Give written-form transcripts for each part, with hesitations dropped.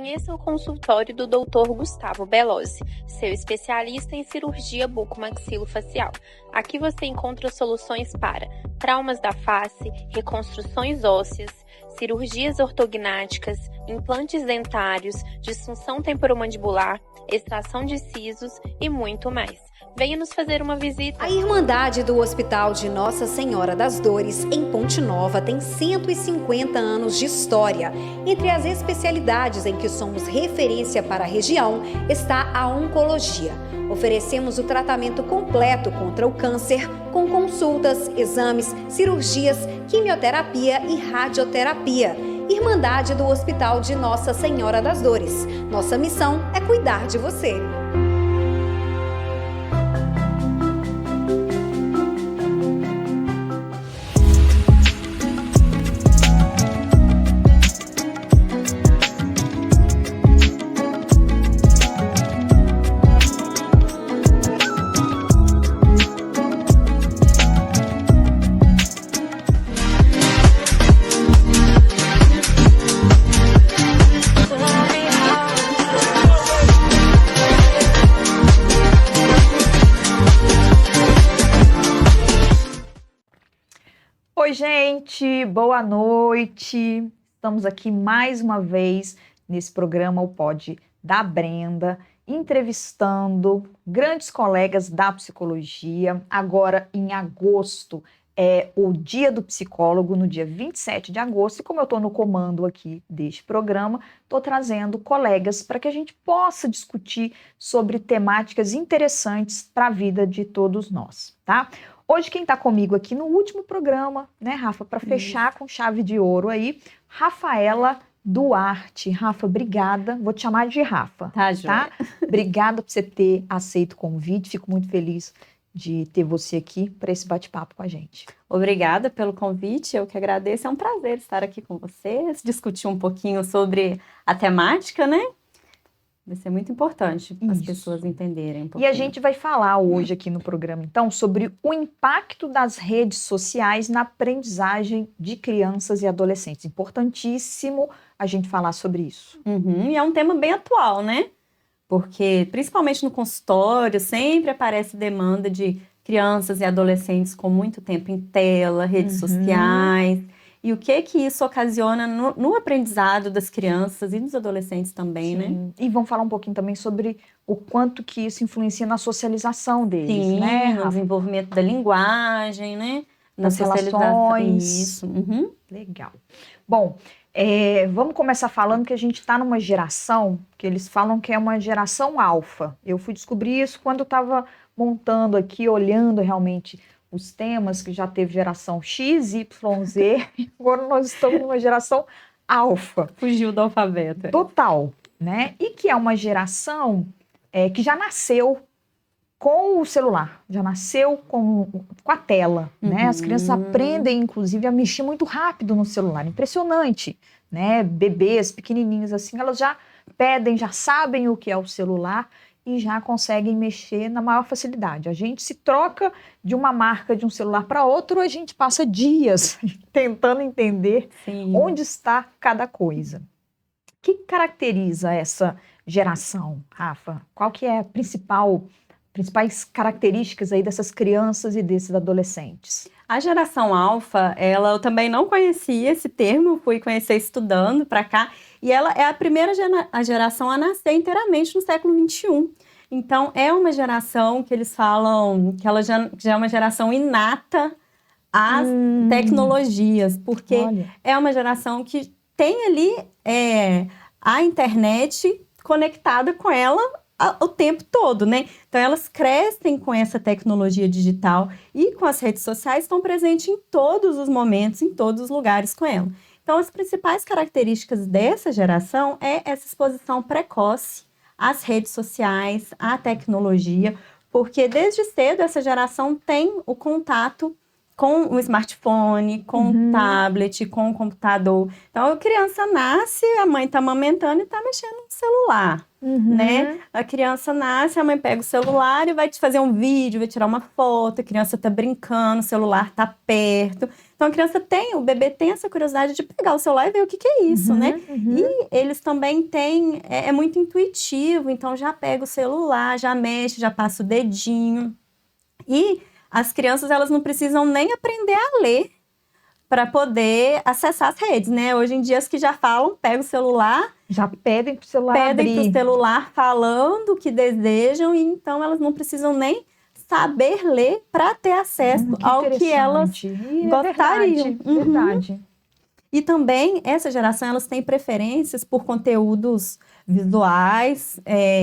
Conheça o consultório do Dr. Gustavo Belosi, seu especialista em cirurgia bucomaxilofacial. Aqui você encontra soluções para traumas da face, reconstruções ósseas, cirurgias ortognáticas, implantes dentários, disfunção temporomandibular, extração de sisos e muito mais. Venha nos fazer uma visita. A Irmandade do Hospital de Nossa Senhora das Dores, em Ponte Nova, tem 150 anos de história. Entre as especialidades em que somos referência para a região está a oncologia. Oferecemos o tratamento completo contra o câncer, com consultas, exames, cirurgias, quimioterapia e radioterapia. Irmandade do Hospital de Nossa Senhora das Dores. Nossa missão é cuidar de você. Oi, gente, boa noite. Estamos aqui mais uma vez nesse programa, o Pod da Brenda, entrevistando grandes colegas da psicologia. Agora, em agosto, é o Dia do Psicólogo, no dia 27 de agosto. E como eu estou no comando aqui deste programa, estou trazendo colegas para que a gente possa discutir sobre temáticas interessantes para a vida de todos nós, tá? Hoje quem está comigo aqui no último programa, né, Rafa, para fechar com chave de ouro aí, Rafaela Duarte. Rafa, obrigada. Vou te chamar de Rafa. Tá? Obrigada por você ter aceito o convite. Fico muito feliz de ter você aqui para esse bate-papo com a gente. Obrigada pelo convite, eu que agradeço. É um prazer estar aqui com vocês, discutir um pouquinho sobre a temática, né? Vai ser muito importante as pessoas entenderem um pouquinho. E a gente vai falar hoje aqui no programa, então, sobre o impacto das redes sociais na aprendizagem de crianças e adolescentes. Importantíssimo a gente falar sobre isso. E é um tema bem atual, né? Porque, principalmente no consultório, sempre aparece demanda de crianças e adolescentes com muito tempo em tela, redes sociais. E o que isso ocasiona no aprendizado das crianças e dos adolescentes também, né? E vamos falar um pouquinho também sobre o quanto que isso influencia na socialização deles, Sim, né? no desenvolvimento da linguagem, né? Nas relações. Isso. Legal. Bom, vamos começar falando que a gente está numa geração que eles falam que é uma geração alfa. Eu fui descobrir isso quando eu estava montando aqui, olhando realmente os temas, que já teve geração X, Y, Z, agora nós estamos numa geração alfa. Fugiu do alfabeto. Total, né? E que é uma geração que já nasceu com o celular, já nasceu com a tela, né? As crianças aprendem, inclusive, a mexer muito rápido no celular, impressionante, né? Bebês pequenininhos assim, elas já pedem, já sabem o que é o celular, e já conseguem mexer na maior facilidade. A gente se troca de uma marca de um celular para outro, a gente passa dias tentando entender onde está cada coisa. O que caracteriza essa geração, Rafa? Qual que é a principais características aí dessas crianças e desses adolescentes? A geração alfa, eu também não conhecia esse termo, fui conhecer estudando para cá, e ela é a primeira geração a nascer inteiramente no século XXI. Então, é uma geração que eles falam que ela já é uma geração inata às tecnologias, porque é uma geração que tem ali a internet conectada com ela o tempo todo, né? Então, elas crescem com essa tecnologia digital e com as redes sociais estão presentes em todos os momentos, em todos os lugares com ela. Então, as principais características dessa geração é essa exposição precoce às redes sociais, à tecnologia, porque desde cedo essa geração tem o contato com o smartphone, com o tablet, com o computador. Então, a criança nasce, a mãe está amamentando e está mexendo no celular, né? A criança nasce, a mãe pega o celular e vai te fazer um vídeo, vai tirar uma foto, a criança está brincando, o celular está perto. Então, o bebê tem essa curiosidade de pegar o celular e ver o que é isso, né? E eles também têm, é muito intuitivo, então já pega o celular, já mexe, já passa o dedinho. E as crianças, elas não precisam nem aprender a ler para poder acessar as redes, né? Hoje em dia, as que já falam, pegam o celular, já pedem para o celular pedem para o abrir. celular falando o que desejam, e então elas não precisam nem saber ler para ter acesso ao que elas gostariam. Verdade. E também, essa geração, elas têm preferências por conteúdos visuais,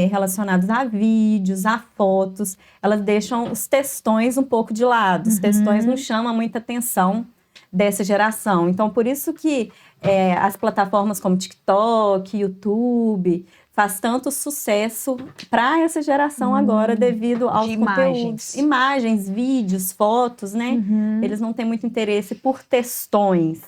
relacionados a vídeos, a fotos. Elas deixam os textões um pouco de lado. Os textões não chamam muita atenção dessa geração. Então, por isso que as plataformas como TikTok, YouTube, faz tanto sucesso para essa geração agora, devido aos conteúdos. Imagens, vídeos, fotos, né? Eles não têm muito interesse por textões.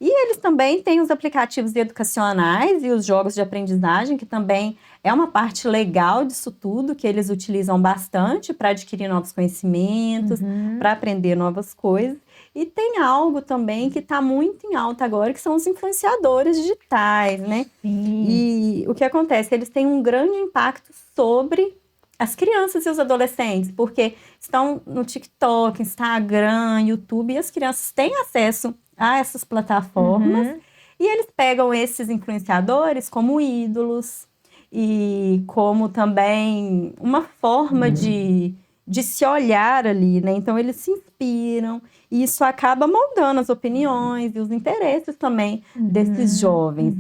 E eles também têm os aplicativos educacionais e os jogos de aprendizagem, que também é uma parte legal disso tudo, que eles utilizam bastante para adquirir novos conhecimentos, para aprender novas coisas. E tem algo também que está muito em alta agora, que são os influenciadores digitais, né? E o que acontece? Eles têm um grande impacto sobre as crianças e os adolescentes, porque estão no TikTok, Instagram, YouTube, e as crianças têm acesso a essas plataformas, e eles pegam esses influenciadores como ídolos e como também uma forma de se olhar ali, né? Então, eles se inspiram e isso acaba moldando as opiniões e os interesses também desses jovens.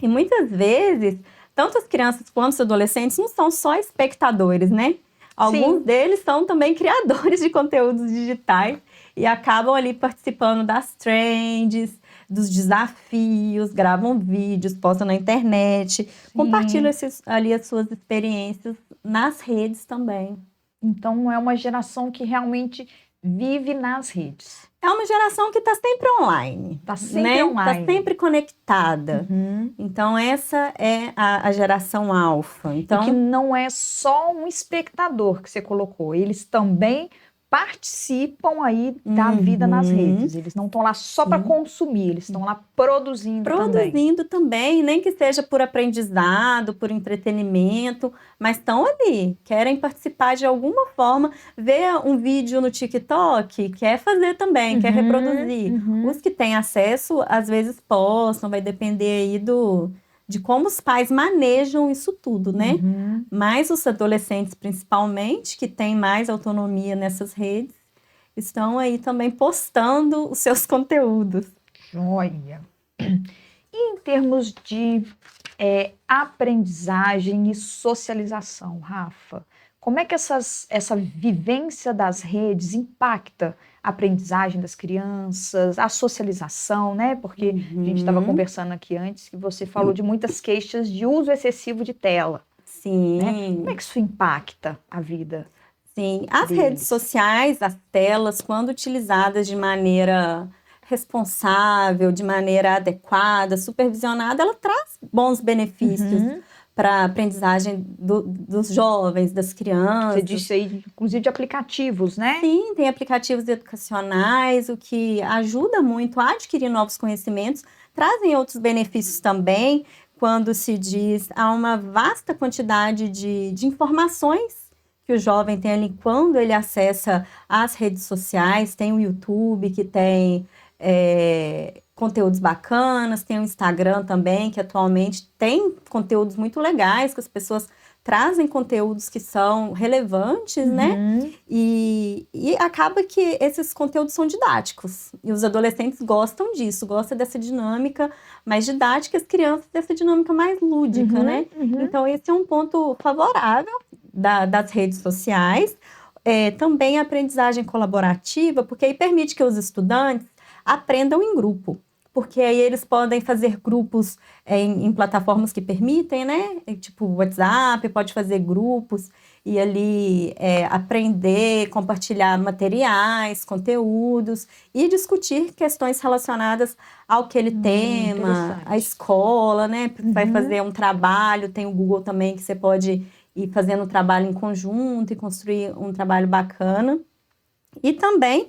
E muitas vezes, tanto as crianças quanto os adolescentes não são só espectadores, né? Alguns deles são também criadores de conteúdos digitais e acabam ali participando das trends, dos desafios, gravam vídeos, postam na internet, compartilham ali as suas experiências nas redes também. Então, é uma geração que realmente vive nas redes. É uma geração que está sempre online. Está sempre online. Está sempre conectada. Então, essa é a geração alfa. Então, e que não é só um espectador que você colocou. Eles também participam aí da vida nas redes. Eles não estão lá só para consumir, eles estão lá produzindo também, nem que seja por aprendizado, por entretenimento, mas estão ali, querem participar de alguma forma, ver um vídeo no TikTok, quer fazer também, quer reproduzir. Os que têm acesso, às vezes postam, vai depender aí de como os pais manejam isso tudo, né? Mas os adolescentes, principalmente, que têm mais autonomia nessas redes, estão aí também postando os seus conteúdos. Joia! E em termos de aprendizagem e socialização, Rafa, como é que essa vivência das redes impacta a aprendizagem das crianças, a socialização, né? Porque a gente estava conversando aqui antes que você falou de muitas queixas de uso excessivo de tela. Sim. Né? Como é que isso impacta a vida? Sim, as redes sociais, as telas, quando utilizadas de maneira responsável, de maneira adequada, supervisionada, ela traz bons benefícios para a aprendizagem dos jovens, das crianças. Você disse aí, inclusive, de aplicativos, né? Sim, tem aplicativos educacionais, o que ajuda muito a adquirir novos conhecimentos, trazem outros benefícios também, quando se diz há uma vasta quantidade de informações que o jovem tem ali quando ele acessa as redes sociais, tem o YouTube, que tem conteúdos bacanas, tem o Instagram também, que atualmente tem conteúdos muito legais, que as pessoas trazem conteúdos que são relevantes, né? E acaba que esses conteúdos são didáticos. E os adolescentes gostam disso, gostam dessa dinâmica mais didática, as crianças dessa dinâmica mais lúdica, né? Então, esse é um ponto favorável das redes sociais. Também a aprendizagem colaborativa, porque aí permite que os estudantes aprendam em grupo. Porque aí eles podem fazer grupos em plataformas que permitem, né? Tipo WhatsApp, pode fazer grupos. e ali aprender, compartilhar materiais, conteúdos e discutir questões relacionadas àquele tema, à escola, né? Vai fazer um trabalho, tem o Google também que você pode ir fazendo um trabalho em conjunto e construir um trabalho bacana. E também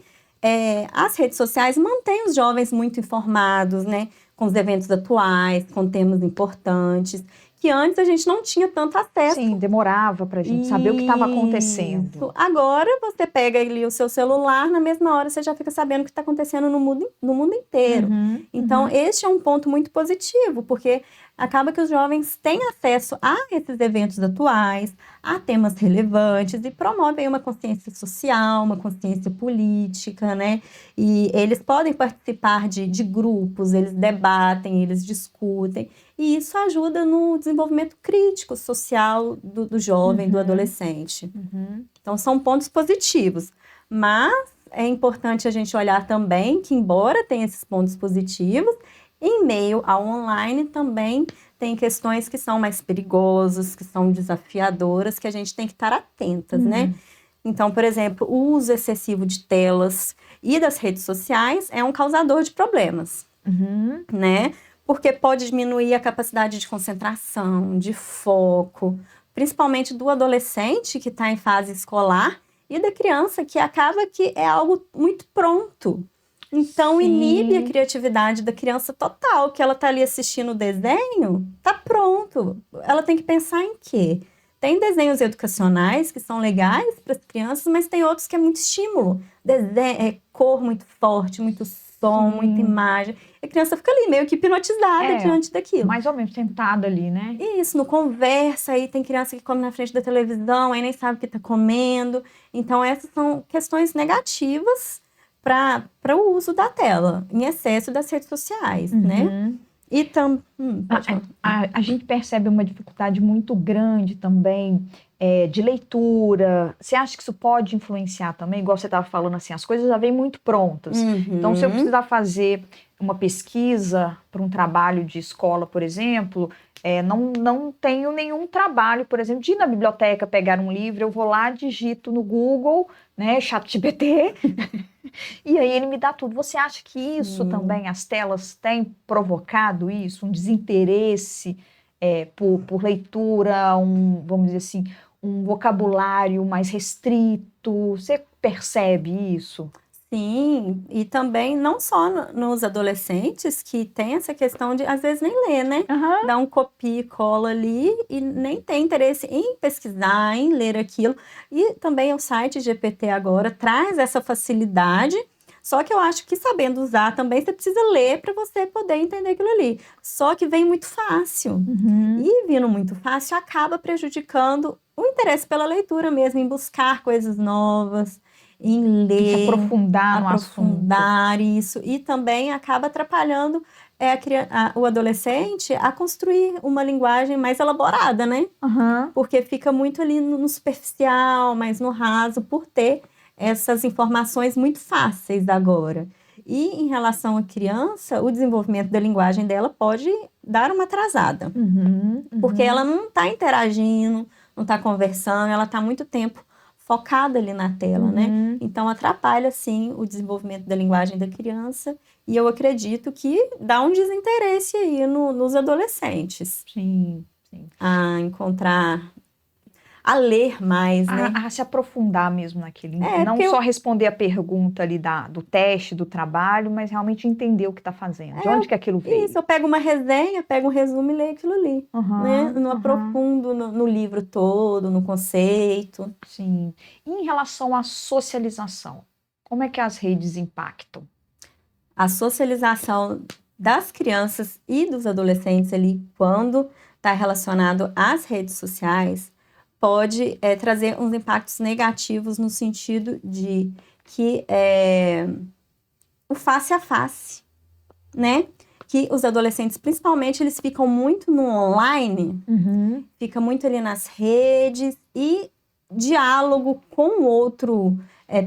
as redes sociais mantêm os jovens muito informados, né? Com os eventos atuais, com temas importantes, que antes a gente não tinha tanto acesso. Sim, demorava pra gente saber o que estava acontecendo. Agora você pega ali o seu celular, na mesma hora você já fica sabendo o que está acontecendo no mundo inteiro. Então, este é um ponto muito positivo, porque acaba que os jovens têm acesso a esses eventos atuais, a temas relevantes e promovem uma consciência social, uma consciência política, né? E eles podem participar de grupos, eles debatem, eles discutem. E isso ajuda no desenvolvimento crítico social do jovem, do adolescente. Então, são pontos positivos. Mas é importante a gente olhar também que, embora tenha esses pontos positivos, em meio ao online também tem questões que são mais perigosas, que são desafiadoras, que a gente tem que estar atentas, né? Então, por exemplo, o uso excessivo de telas e das redes sociais é um causador de problemas, né? Porque pode diminuir a capacidade de concentração, de foco, principalmente do adolescente que está em fase escolar e da criança que acaba que é algo muito pronto. Então, inibe a criatividade da criança total, que ela está ali assistindo o desenho, tá pronto. Ela tem que pensar em quê? Tem desenhos educacionais que são legais para as crianças, mas tem outros que é muito estímulo. Cor muito forte, muito som, muita imagem. E a criança fica ali meio que hipnotizada diante daquilo. Mais ou menos sentada ali, né? Isso, no conversa, aí tem criança que come na frente da televisão, aí nem sabe o que está comendo. Então, essas são questões negativas para o uso da tela, em excesso das redes sociais, né? E a gente percebe uma dificuldade muito grande também de leitura. Você acha que isso pode influenciar também? Igual você estava falando assim, as coisas já vêm muito prontas. Então, se eu precisar fazer uma pesquisa para um trabalho de escola, por exemplo, não tenho nenhum trabalho, por exemplo, de ir na biblioteca pegar um livro, eu vou lá, digito no Google, né, ChatGPT, e aí ele me dá tudo. Você acha que isso também, as telas têm provocado isso, um desinteresse por leitura, vamos dizer assim, um vocabulário mais restrito? Você percebe isso? Sim, e também não só nos adolescentes que tem essa questão de, às vezes, nem ler, né? Dá um copia e cola ali e nem tem interesse em pesquisar, em ler aquilo. E também o site GPT agora traz essa facilidade, só que eu acho que sabendo usar também você precisa ler para você poder entender aquilo ali. Só que vem muito fácil. E vindo muito fácil acaba prejudicando o interesse pela leitura mesmo, em buscar coisas novas, em ler, aprofundar no assunto. Isso, e também acaba atrapalhando o adolescente a construir uma linguagem mais elaborada, né? Porque fica muito ali no superficial, mais no raso, por ter essas informações muito fáceis agora. E em relação à criança, o desenvolvimento da linguagem dela pode dar uma atrasada, porque ela não está interagindo, não está conversando, ela está muito tempo focada ali na tela, né? Então, atrapalha, sim, o desenvolvimento da linguagem da criança e eu acredito que dá um desinteresse aí nos adolescentes. Sim. A encontrar, a ler mais, né? A se aprofundar mesmo naquele. Não só responder a pergunta ali do teste, do trabalho, mas realmente entender o que está fazendo. De onde que aquilo veio. Isso, eu pego uma resenha, pego um resumo e leio aquilo ali. Né? Não aprofundo no livro todo, no conceito. Sim. E em relação à socialização, como é que as redes impactam? A socialização das crianças e dos adolescentes ali, quando está relacionado às redes sociais, pode trazer uns impactos negativos no sentido de que o face a face, né? Que os adolescentes, principalmente, eles ficam muito no online, fica muito ali nas redes e diálogo com o outro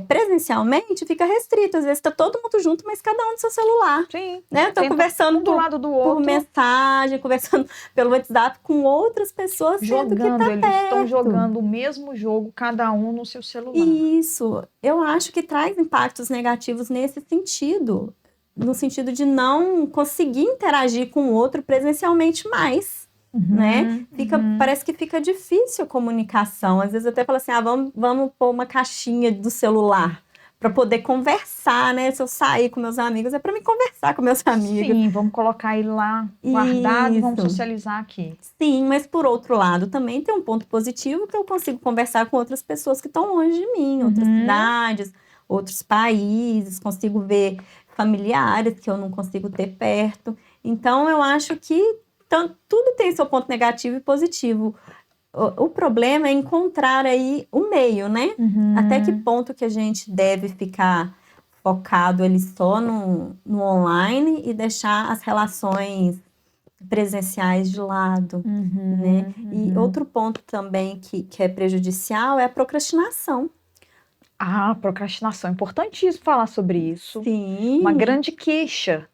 presencialmente fica restrito. Às vezes está todo mundo junto, mas cada um no seu celular. Sim. Né? Eu tô conversando um do lado do outro. por mensagem, conversando pelo WhatsApp com outras pessoas, sendo que tá Eles perto. estão jogando o mesmo jogo, cada um no seu celular. Isso, eu acho que traz impactos negativos nesse sentido, no sentido de não conseguir interagir com o outro presencialmente mais, né? Parece que fica difícil a comunicação. Às vezes eu até falo assim, vamos pôr uma caixinha do celular para poder conversar, né? Se eu sair com meus amigos, é para me conversar com meus amigos. Sim, vamos colocar ele lá guardado e vamos socializar aqui. Sim, mas por outro lado também tem um ponto positivo que eu consigo conversar com outras pessoas que estão longe de mim, outras cidades, outros países, consigo ver familiares que eu não consigo ter perto. Então, eu acho que tudo tem seu ponto negativo e positivo. O problema é encontrar aí o meio, né? Até que ponto que a gente deve ficar focado ali só no online e deixar as relações presenciais de lado, né? E outro ponto também que é prejudicial é a procrastinação. Ah, procrastinação. É importantíssimo falar sobre isso. Sim. Uma grande queixa.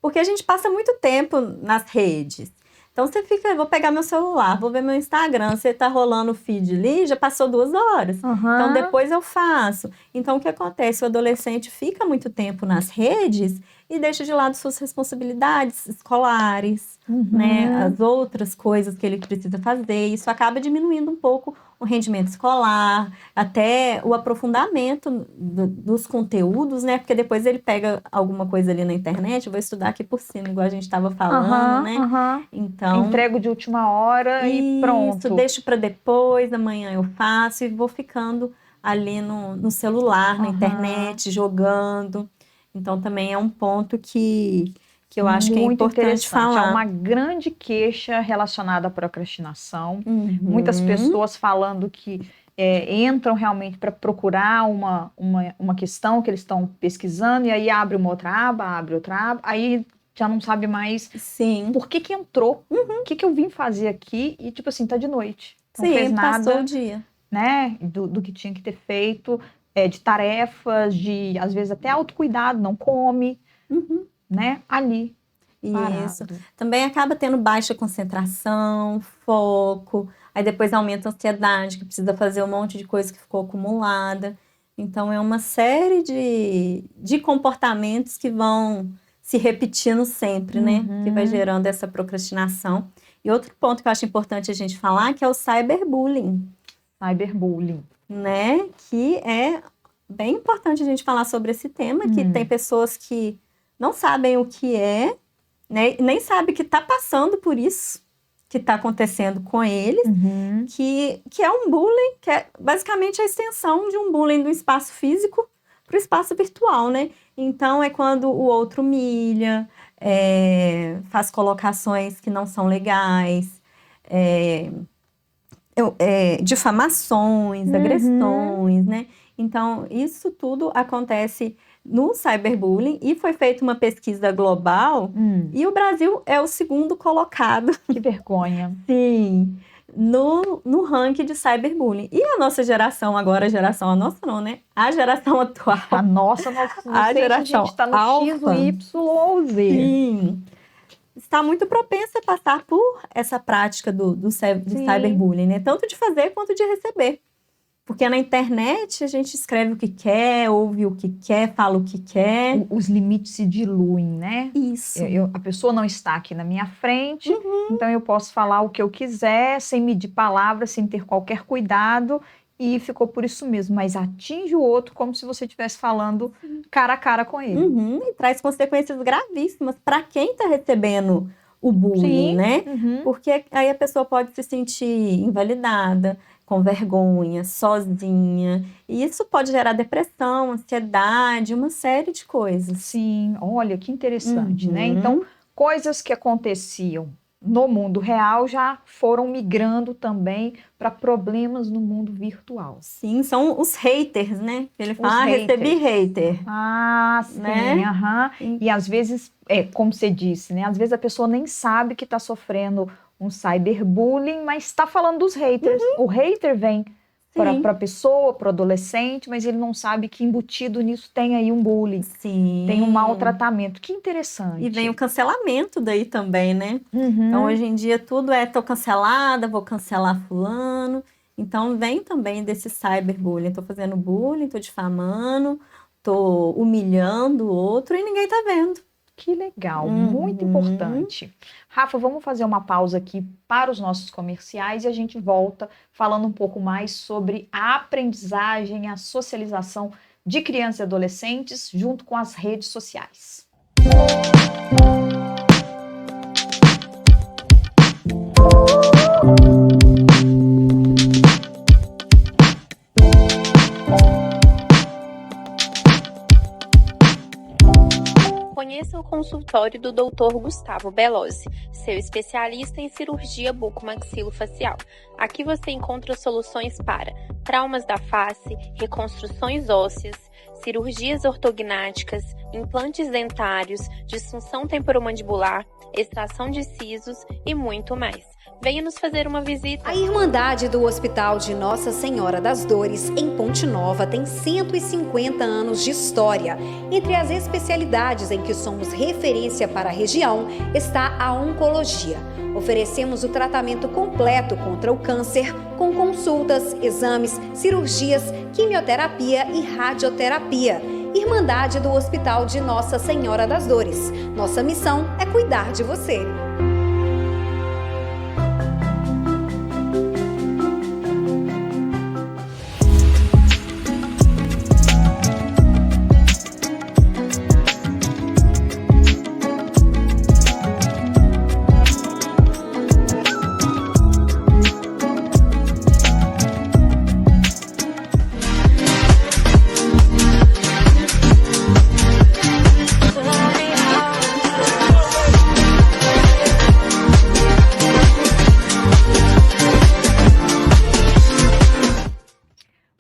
Porque a gente passa muito tempo nas redes. Então você fica, vou pegar meu celular, vou ver meu Instagram, você tá rolando o feed ali, já passou 2 horas. Então depois eu faço. Então o que acontece? O adolescente fica muito tempo nas redes e deixa de lado suas responsabilidades escolares, né? As outras coisas que ele precisa fazer. Isso acaba diminuindo um pouco o rendimento escolar, até o aprofundamento dos conteúdos, né? Porque depois ele pega alguma coisa ali na internet, eu vou estudar aqui por cima, igual a gente estava falando, né? Então, entrego de última hora e pronto. Isso, deixo para depois, amanhã eu faço e vou ficando ali no celular, na internet, jogando. Então, também é um ponto que eu acho que é importante falar. Há uma grande queixa relacionada à procrastinação. Muitas pessoas falando que entram realmente para procurar uma questão que eles estão pesquisando e aí abre uma outra aba, aí já não sabe mais por que entrou, o que eu vim fazer aqui e tipo assim, tá de noite. Não fez nada, passou o dia. Né, do que tinha que ter feito, de tarefas, de às vezes até autocuidado, não come, né, ali. Isso. Também acaba tendo baixa concentração, foco, aí depois aumenta a ansiedade, que precisa fazer um monte de coisa que ficou acumulada. Então é uma série de comportamentos que vão se repetindo sempre, né? Que vai gerando essa procrastinação. E outro ponto que eu acho importante a gente falar, que é o cyberbullying. Cyberbullying. Né? Que é bem importante a gente falar sobre esse tema, que tem pessoas que não sabem o que é, né? Nem sabem que está passando por isso, que está acontecendo com eles, que é um bullying, que é basicamente a extensão de um bullying do espaço físico para o espaço virtual, né? Então, é quando o outro humilha, faz colocações que não são legais, difamações, agressões, né? Então, isso tudo acontece no cyberbullying e foi feita uma pesquisa global e o Brasil é o segundo colocado. Que vergonha. Sim, no ranking de cyberbullying. E a nossa geração agora, a nossa não, né? A geração atual. A nossa, não a sei geração se a gente está no alfa, X, o Y ou Z. Sim. Está muito propensa a passar por essa prática do cyberbullying, né? Tanto de fazer quanto de receber. Porque na internet a gente escreve o que quer, ouve o que quer, fala o que quer. Os limites se diluem, né? Isso. A pessoa não está aqui na minha frente, então eu posso falar o que eu quiser, sem medir palavras, sem ter qualquer cuidado, e ficou por isso mesmo. Mas atinge o outro como se você estivesse falando cara a cara com ele. E traz consequências gravíssimas para quem está recebendo o bullying, né? Porque aí a pessoa pode se sentir invalidada, com vergonha, sozinha. E isso pode gerar depressão, ansiedade, uma série de coisas. Sim, olha que interessante, né? Então, coisas que aconteciam no mundo real já foram migrando também para problemas no mundo virtual. Sim, são os haters, né? Ele fala, recebi hater. Ah, sim, né? E às vezes, como você disse, né? Às vezes a pessoa nem sabe que está sofrendo um cyberbullying, mas está falando dos haters. O hater vem para a pessoa, para o adolescente, mas ele não sabe que embutido nisso tem aí um bullying, Sim. tem um maltratamento. Que interessante. E vem o cancelamento daí também, né? Uhum. Então, hoje em dia, tudo tô cancelada, vou cancelar fulano. Então, vem também desse cyberbullying. Tô fazendo bullying, tô difamando, tô humilhando o outro e ninguém tá vendo. Que legal, muito importante. Rafa, vamos fazer uma pausa aqui para os nossos comerciais e a gente volta falando um pouco mais sobre a aprendizagem, a socialização de crianças e adolescentes junto com as redes sociais. Conheça o consultório do Dr. Gustavo Belosi, seu especialista em cirurgia bucomaxilofacial. Aqui você encontra soluções para traumas da face, reconstruções ósseas, cirurgias ortognáticas, implantes dentários, disfunção temporomandibular, extração de sisos e muito mais. Venha nos fazer uma visita. A Irmandade do Hospital de Nossa Senhora das Dores, em Ponte Nova, tem 150 anos de história. Entre as especialidades em que somos referência para a região está a oncologia. Oferecemos o tratamento completo contra o câncer, com consultas, exames, cirurgias, quimioterapia e radioterapia. Irmandade do Hospital de Nossa Senhora das Dores. Nossa missão é cuidar de você.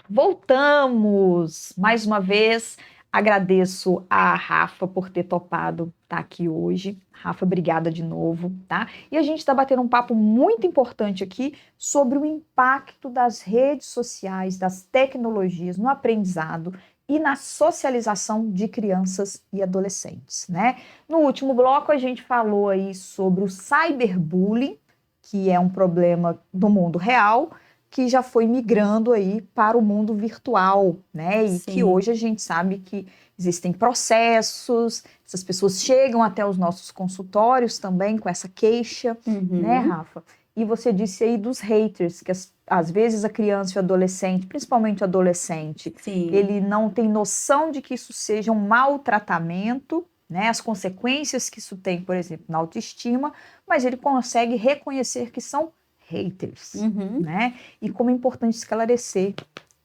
Voltamos! Mais uma vez, agradeço a Rafa por ter topado estar aqui hoje. Rafa, obrigada de novo, tá? E a gente está batendo um papo muito importante aqui sobre o impacto das redes sociais, das tecnologias no aprendizado e na socialização de crianças e adolescentes, né? No último bloco, a gente falou aí sobre o cyberbullying, que é um problema do mundo real, que já foi migrando aí para o mundo virtual, né? E que hoje a gente sabe que existem processos, essas pessoas chegam até os nossos consultórios também com essa queixa, né, Rafa? E você disse aí dos haters, que às vezes a criança e o adolescente, principalmente o adolescente, ele não tem noção de que isso seja um maltratamento, né? As consequências que isso tem, por exemplo, na autoestima, mas ele consegue reconhecer que são haters, né? E como é importante esclarecer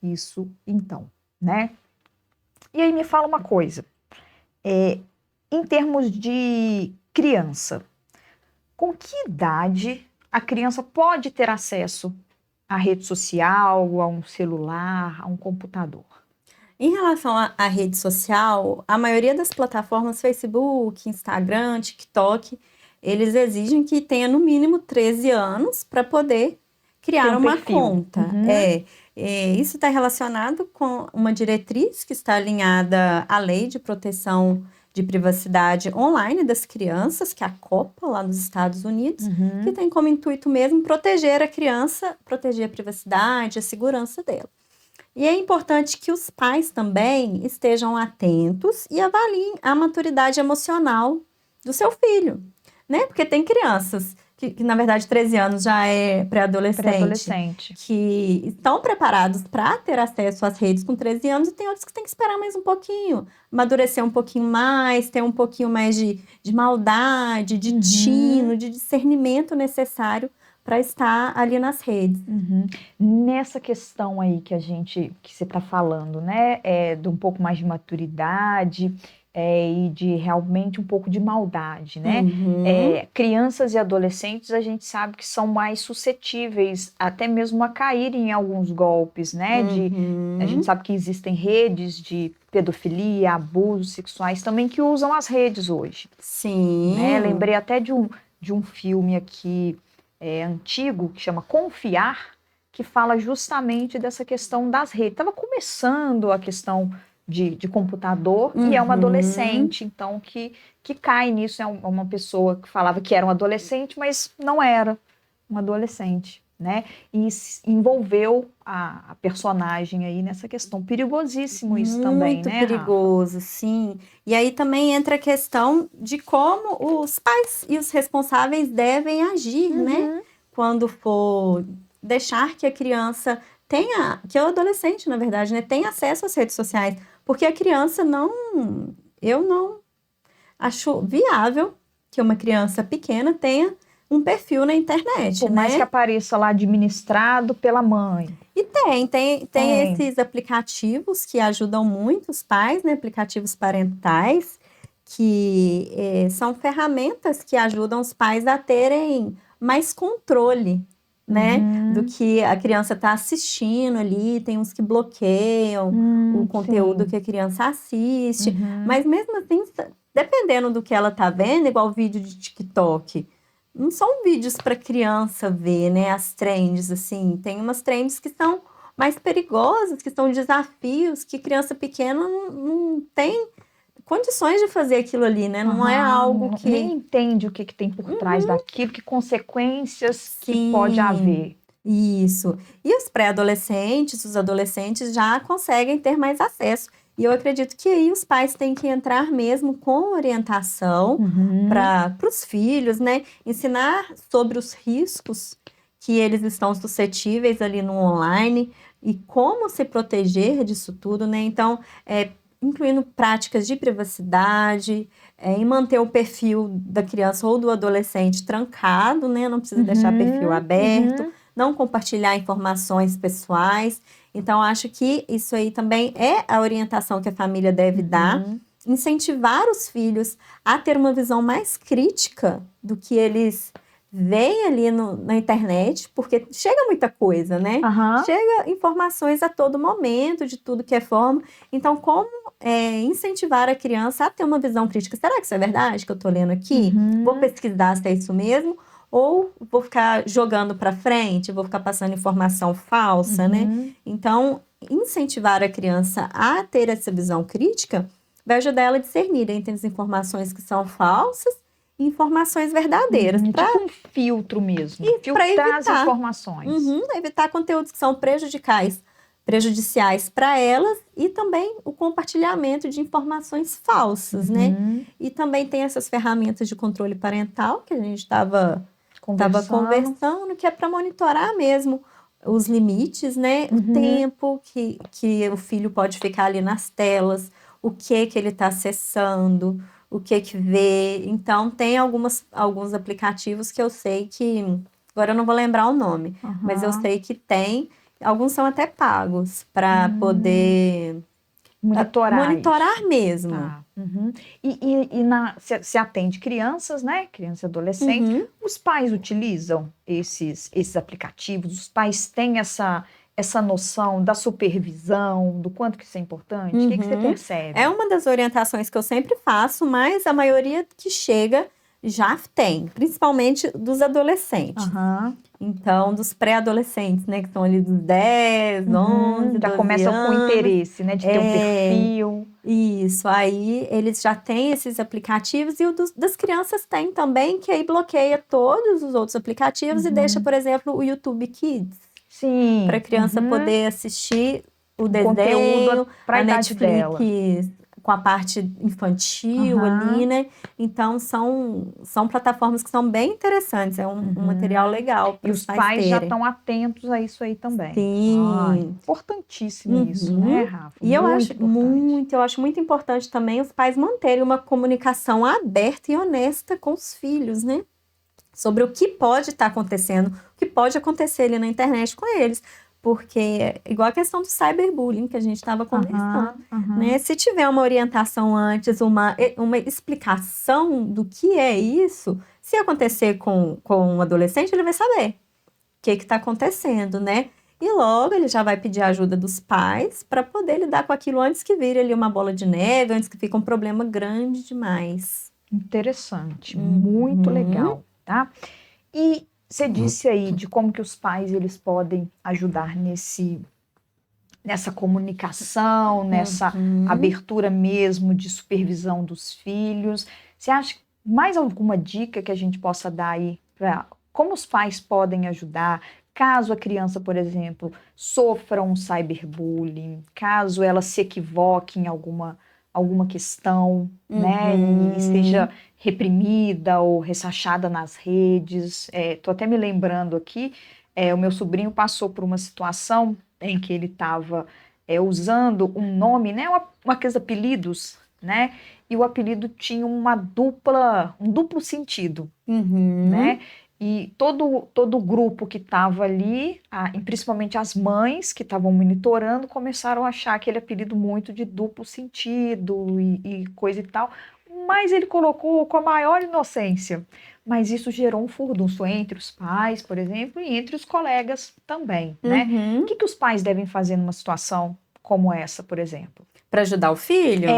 isso, então, né? E aí me fala uma coisa, em termos de criança, com que idade a criança pode ter acesso à rede social, a um celular, a um computador? Em relação à rede social, a maioria das plataformas, Facebook, Instagram, TikTok, eles exigem que tenha no mínimo 13 anos para poder criar uma conta. Isso está relacionado com uma diretriz que está alinhada à Lei de Proteção de Privacidade Online das Crianças, que é a COPPA, lá nos Estados Unidos, que tem como intuito mesmo proteger a criança, proteger a privacidade, a segurança dela. E é importante que os pais também estejam atentos e avaliem a maturidade emocional do seu filho. Né? Porque tem crianças que, na verdade, 13 anos já é pré-adolescente, que estão preparados para ter acesso às redes com 13 anos, e tem outros que têm que esperar mais um pouquinho, amadurecer um pouquinho mais, ter um pouquinho mais de maldade, de tino, de discernimento necessário para estar ali nas redes. Nessa questão aí que você está falando, né, de um pouco mais de maturidade, e de realmente um pouco de maldade, né? Crianças e adolescentes, a gente sabe que são mais suscetíveis até mesmo a caírem em alguns golpes, né? A gente sabe que existem redes de pedofilia, abusos sexuais também que usam as redes hoje. Sim. Né? Lembrei até de um filme aqui antigo que chama Confiar, que fala justamente dessa questão das redes. Estava começando a questão de computador e é uma adolescente, então, que cai nisso. É uma pessoa que falava que era um adolescente, mas não era uma adolescente, né? E envolveu a personagem aí nessa questão. Perigosíssimo isso também, Muito né, perigoso, sim. E aí também entra a questão de como os pais e os responsáveis devem agir, né? Quando for deixar que a criança tenha, que é o adolescente, na verdade, né, tenha acesso às redes sociais. Porque a criança eu não acho viável que uma criança pequena tenha um perfil na internet, Por mais né? que apareça lá administrado pela mãe. E tem esses aplicativos que ajudam muito os pais, né? Aplicativos parentais, que são ferramentas que ajudam os pais a terem mais controle, né? Do que a criança está assistindo ali. Tem uns que bloqueiam o conteúdo que a criança assiste. Mas mesmo assim, dependendo do que ela está vendo, igual o vídeo de TikTok, não são vídeos para criança ver, né? As trends, assim. Tem umas trends que são mais perigosas, que são desafios que criança pequena não tem condições de fazer aquilo ali, né? Não é algo que... Nem entende o que tem por trás daquilo, que consequências que Sim. pode haver. Isso. E os pré-adolescentes, os adolescentes já conseguem ter mais acesso. E eu acredito que aí os pais têm que entrar mesmo com orientação para os filhos, né? Ensinar sobre os riscos que eles estão suscetíveis ali no online e como se proteger disso tudo, né? Então, incluindo práticas de privacidade, em manter o perfil da criança ou do adolescente trancado, né? Não precisa deixar perfil aberto, não compartilhar informações pessoais. Então, acho que isso aí também é a orientação que a família deve dar. Incentivar os filhos a ter uma visão mais crítica do que eles veem ali na internet, porque chega muita coisa, né? Chega informações a todo momento, de tudo que é forma. Então, como incentivar a criança a ter uma visão crítica? Será que isso é verdade que eu tô lendo aqui? Vou pesquisar se é isso mesmo? Ou vou ficar jogando para frente, vou ficar passando informação falsa, né? Então, incentivar a criança a ter essa visão crítica vai ajudar ela a discernir entre as informações que são falsas e informações verdadeiras. Tipo um filtro mesmo. Filtrar as informações. Evitar conteúdos que são prejudiciais para elas e também o compartilhamento de informações falsas, né? E também tem essas ferramentas de controle parental que a gente estava conversando, que é para monitorar mesmo os limites, né? O tempo que o filho pode ficar ali nas telas, o que ele está acessando, o que vê. Então, tem alguns aplicativos que eu sei que... Agora eu não vou lembrar o nome, mas eu sei que tem. Alguns são até pagos para poder... Monitorar mesmo. Tá. E se atende crianças, né? Crianças e adolescentes. Os pais utilizam esses aplicativos? Os pais têm essa noção da supervisão, do quanto que isso é importante? O que você percebe? É uma das orientações que eu sempre faço, mas a maioria que chega já tem, principalmente dos adolescentes. Então, dos pré-adolescentes, né, que estão ali dos 10, 11, já 12 começam anos. com interesse, né, de ter um perfil. Isso, aí eles já têm esses aplicativos e o das crianças tem também, que aí bloqueia todos os outros aplicativos e deixa, por exemplo, o YouTube Kids. Sim. Para a criança poder assistir o desenho, conteúdo para a idade Netflix dela. com a parte infantil ali, né? Então, são plataformas que são bem interessantes. É um material legal para os pais já estão atentos a isso aí também. Sim. Importantíssimo isso, né, Rafa? E eu acho muito importante também os pais manterem uma comunicação aberta e honesta com os filhos, né? Sobre o que pode estar acontecendo, o que pode acontecer ali na internet com eles. Porque, igual a questão do cyberbullying que a gente estava conversando, né? Se tiver uma orientação antes, uma explicação do que é isso, se acontecer com um adolescente, ele vai saber o que está acontecendo, né? E logo ele já vai pedir a ajuda dos pais para poder lidar com aquilo antes que vire ali uma bola de neve, antes que fique um problema grande demais. Interessante, muito legal, tá? E Você disse aí de como que os pais eles podem ajudar nessa comunicação, nessa abertura mesmo de supervisão dos filhos. Você acha mais alguma dica que a gente possa dar aí para como os pais podem ajudar caso a criança, por exemplo, sofra um cyberbullying, caso ela se equivoque em alguma questão, né, e seja reprimida ou ressachada nas redes. Tô até me lembrando aqui, o meu sobrinho passou por uma situação em que ele estava usando um nome, né, aqueles apelidos, né, e o apelido tinha um duplo sentido, né, e todo o grupo que estava ali, e principalmente as mães que estavam monitorando, começaram a achar aquele apelido muito de duplo sentido e coisa e tal, mas ele colocou com a maior inocência. Mas isso gerou um furdunço entre os pais, por exemplo, e entre os colegas também, né? O que os pais devem fazer numa situação como essa, por exemplo? Para ajudar o filho?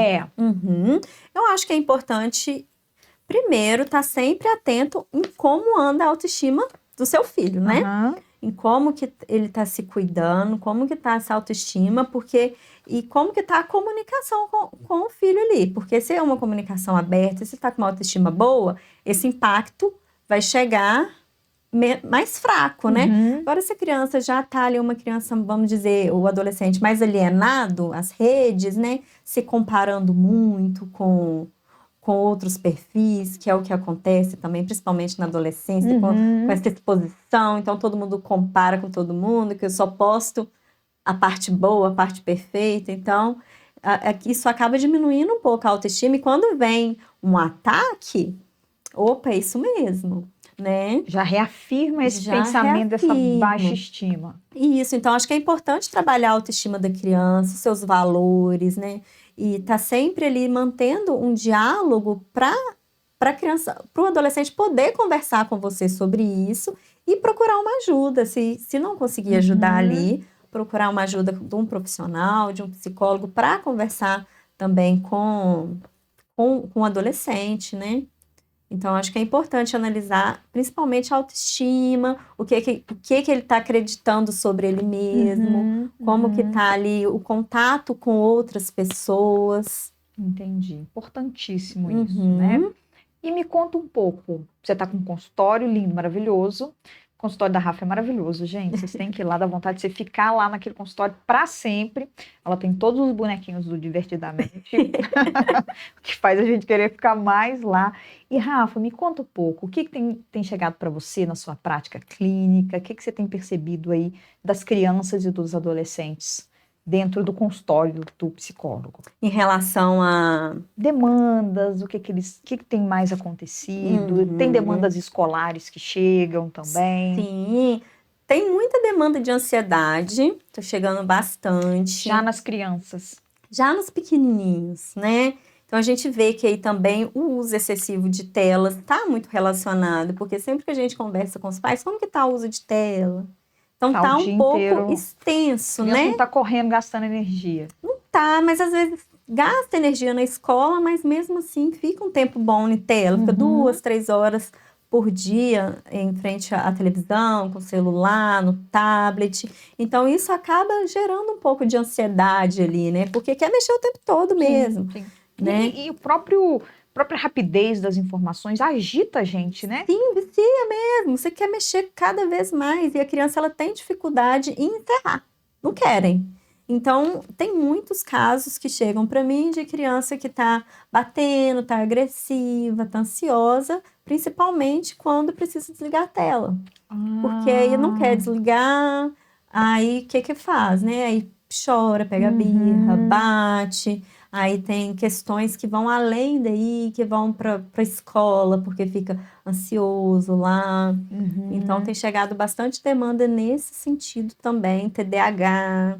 Eu acho que é importante, primeiro, estar sempre atento em como anda a autoestima do seu filho, né? Em como que ele está se cuidando, como que está essa autoestima, e como que está a comunicação com o filho ali. Porque se é uma comunicação aberta, se está com uma autoestima boa, esse impacto vai chegar mais fraco, né? Agora, se a criança já está ali, uma criança, vamos dizer, o adolescente mais alienado às redes, né? Se comparando muito com outros perfis, que é o que acontece também, principalmente na adolescência, com essa exposição. Então, todo mundo compara com todo mundo, que eu só posto a parte boa, a parte perfeita. Então, isso acaba diminuindo um pouco a autoestima. E quando vem um ataque, opa, é isso mesmo, né? Já reafirma esse pensamento dessa baixa estima. Isso, então acho que é importante trabalhar a autoestima da criança, seus valores, né? E tá sempre ali mantendo um diálogo para a criança, para o adolescente poder conversar com você sobre isso e procurar uma ajuda. Se não conseguir ajudar ali, procurar uma ajuda de um profissional, de um psicólogo, para conversar também com o adolescente, né? Então, acho que é importante analisar, principalmente a autoestima, o que ele está acreditando sobre ele mesmo, como que está ali o contato com outras pessoas. Entendi. Importantíssimo isso, né? E me conta um pouco, você está com um consultório lindo, maravilhoso. O consultório da Rafa é maravilhoso, gente. Vocês têm que ir lá, dá vontade de você ficar lá naquele consultório para sempre. Ela tem todos os bonequinhos do Divertidamente, que faz a gente querer ficar mais lá. E Rafa, me conta um pouco, o que tem chegado para você na sua prática clínica? O que você tem percebido aí das crianças e dos adolescentes dentro do consultório do psicólogo? Em relação a demandas, o que tem mais acontecido? Tem demandas escolares que chegam também? Sim, tem muita demanda de ansiedade, tá chegando bastante. Já nas crianças? Já nos pequenininhos, né? Então, a gente vê que aí também o uso excessivo de telas está muito relacionado, porque sempre que a gente conversa com os pais, como que tá o uso de tela? Então, tá um pouco extenso, né? Não tá correndo, gastando energia. Não tá, mas às vezes gasta energia na escola, mas mesmo assim fica um tempo bom em tela. Fica 2, 3 horas por dia em frente à televisão, com o celular, no tablet. Então, isso acaba gerando um pouco de ansiedade ali, né? Porque quer mexer o tempo todo mesmo. Sim. Né? E a própria rapidez das informações agita a gente, né? Sim, vicia mesmo. Você quer mexer cada vez mais. E a criança, ela tem dificuldade em encerrar. Não querem. Então, tem muitos casos que chegam para mim de criança que tá batendo, tá agressiva, tá ansiosa, principalmente quando precisa desligar a tela. Porque aí não quer desligar, aí o que faz, né? Aí chora, pega birra, bate. Aí tem questões que vão além daí, que vão para a escola, porque fica ansioso lá. Então, tem chegado bastante demanda nesse sentido também. TDAH,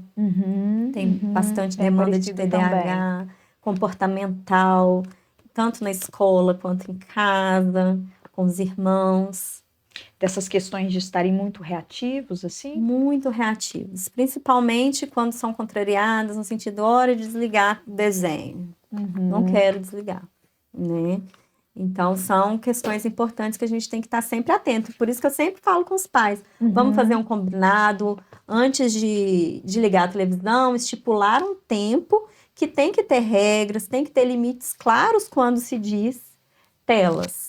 tem bastante demanda de TDAH, também. Comportamental, tanto na escola quanto em casa, com os irmãos. Dessas questões de estarem muito reativos, assim? Muito reativos. Principalmente quando são contrariadas, no sentido, hora de desligar o desenho. Não quero desligar, né? Então, são questões importantes que a gente tem que estar sempre atento. Por isso que eu sempre falo com os pais. Vamos fazer um combinado antes de ligar a televisão, estipular um tempo que tem que ter regras, tem que ter limites claros quando se diz telas.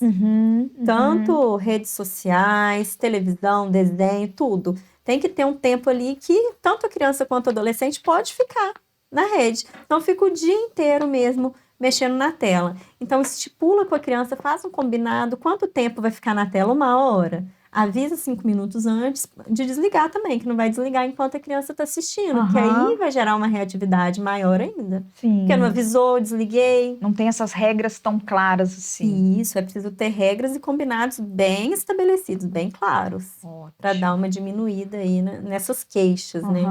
Tanto redes sociais, televisão, desenho, tudo. Tem que ter um tempo ali que tanto a criança quanto o adolescente pode ficar na rede. Não fica o dia inteiro mesmo mexendo na tela. Então, estipula com a criança, faz um combinado, quanto tempo vai ficar na tela? 1 hora. Avisa 5 minutos antes de desligar também, que não vai desligar enquanto a criança está assistindo, que aí vai gerar uma reatividade maior ainda. Sim. Porque não avisou, desliguei. Não tem essas regras tão claras assim. Isso, é preciso ter regras e combinados bem estabelecidos, bem claros, para dar uma diminuída aí nessas queixas, né?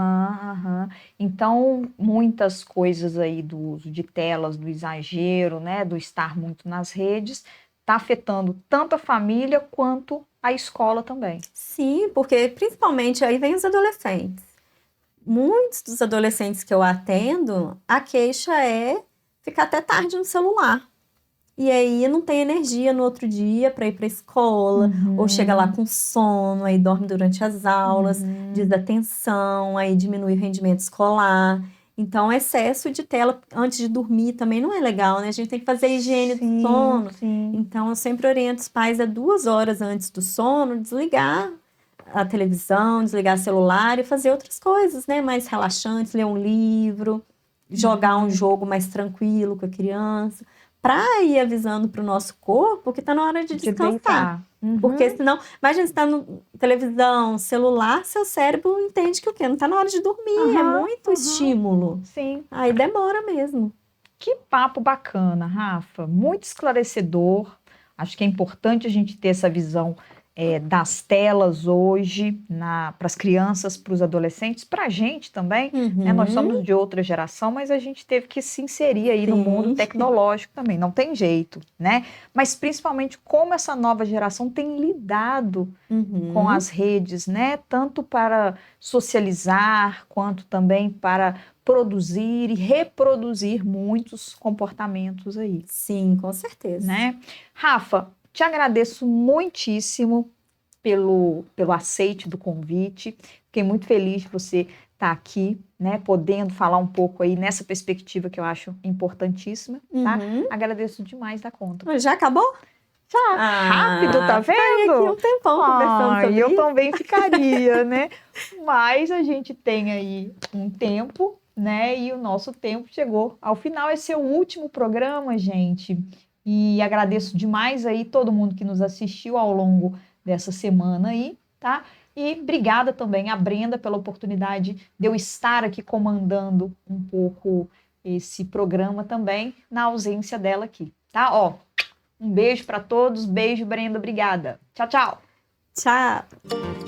Então, muitas coisas aí do uso de telas, do exagero, né, do estar muito nas redes, está afetando tanto a família quanto a escola também. Sim, porque principalmente aí vem os adolescentes. Muitos dos adolescentes que eu atendo, a queixa é ficar até tarde no celular. E aí não tem energia no outro dia para ir para a escola, ou chega lá com sono, aí dorme durante as aulas, desatenção, aí diminui o rendimento escolar. Então, excesso de tela antes de dormir também não é legal, né? A gente tem que fazer a higiene do sono. Então, eu sempre oriento os pais a 2 horas antes do sono desligar a televisão, desligar o celular e fazer outras coisas, né? Mais relaxantes, ler um livro, jogar um jogo mais tranquilo com a criança, para ir avisando para o nosso corpo que está na hora de descansar. Porque senão, imagina, você está no televisão, celular, seu cérebro entende que o quê? Não está na hora de dormir, é muito estímulo. Sim. Aí demora mesmo. Que papo bacana, Rafa. Muito esclarecedor. Acho que é importante a gente ter essa visão das telas hoje para as crianças, para os adolescentes, para a gente também. Né? Nós somos de outra geração, mas a gente teve que se inserir aí no mundo tecnológico também. Não tem jeito, né? Mas principalmente como essa nova geração tem lidado com as redes, né? Tanto para socializar, quanto também para produzir e reproduzir muitos comportamentos aí. Sim, com certeza. Né? Rafa, te agradeço muitíssimo pelo aceite do convite. Fiquei muito feliz de você estar aqui, né, podendo falar um pouco aí nessa perspectiva que eu acho importantíssima, tá? Agradeço demais da conta. Já acabou? Já, rápido, tá vendo? Aqui um tempão conversando sobre eu isso. também ficaria, né? Mas a gente tem aí um tempo, né? E o nosso tempo chegou ao final. Esse é o último programa, gente. E agradeço demais aí todo mundo que nos assistiu ao longo dessa semana aí, tá? E obrigada também a Brenda pela oportunidade de eu estar aqui comandando um pouco esse programa também, na ausência dela aqui, tá? Ó, um beijo para todos, beijo, Brenda, obrigada. Tchau, tchau. Tchau.